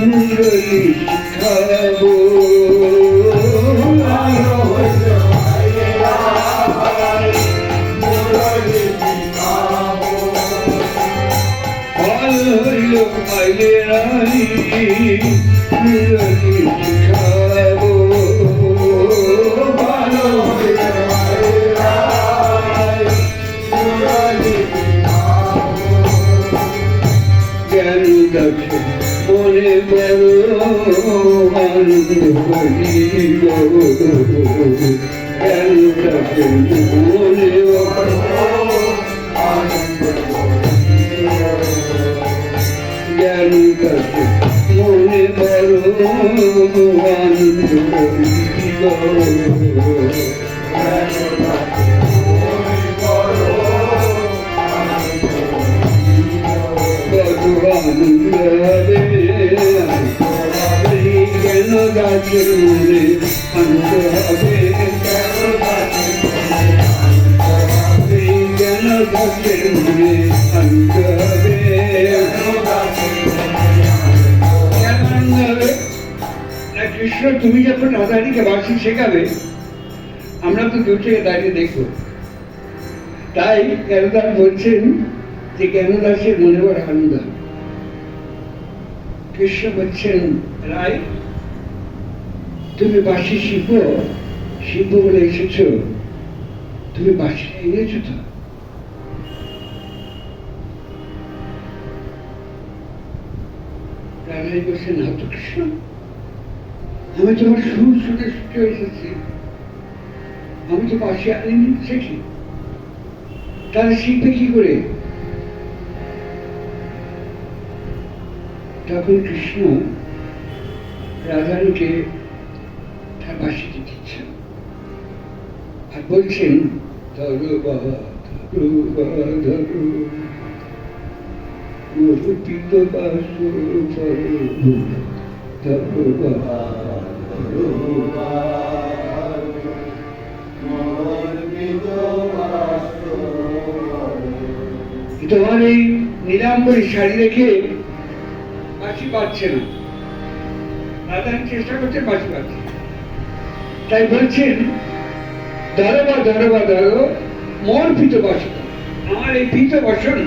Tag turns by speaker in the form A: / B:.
A: মুরলি শিখাবো হইল মাইলে রানী মুরলি শিখাবো ভালো হইল মাইলে রানী মুরলি জ্ঞান রাখে মনে বড় আনন্দ হইল জ্ঞান রাখে মনে বড় আনন্দ জ্ঞান রাখে মনে বড় আনন্দ হইল কেন গাছের মনে আনতে হবে কেন গাছের মনে আনতে হবে কেন আনতে হবে না কৃষ্ণ তুমি যখন রাধারানীকে বাঁশি শেখাবে আমরা তো দূর থেকে দাঁড়িয়ে দেখবো তাই জ্ঞানদাস বলছেন যে জ্ঞানদাসের মনে বড় আনন্দ কৃষ্ণ বলছেন রায় তুমি বাঁশি শিখবো বলে এসেছ তুমি বাঁশি এনেছো তো রাধাই বলছেন না তো কৃষ্ণ আমি তোমার সুর শুনে শুনে এসেছি আমি তো বাঁশি আনিনি শিখি তাহলে শিখবে কি করে তখন কৃষ্ণ রাধারানীকে তার বাঁশিতে দিচ্ছেন আর বলছেন ধরো বা ধরো বা ধরো পিত বাস ধরো বা তোমার এই নীলাম্বরী শাড়ি রেখে বাঁশি পাচ্ছে না রাধারানী চেষ্টা করছে বাঁশি পাচ্ছে তাই বলছেন ধরো বা ধরো বা ধরো মোর পিত বাসন আমার এই পিত বাসন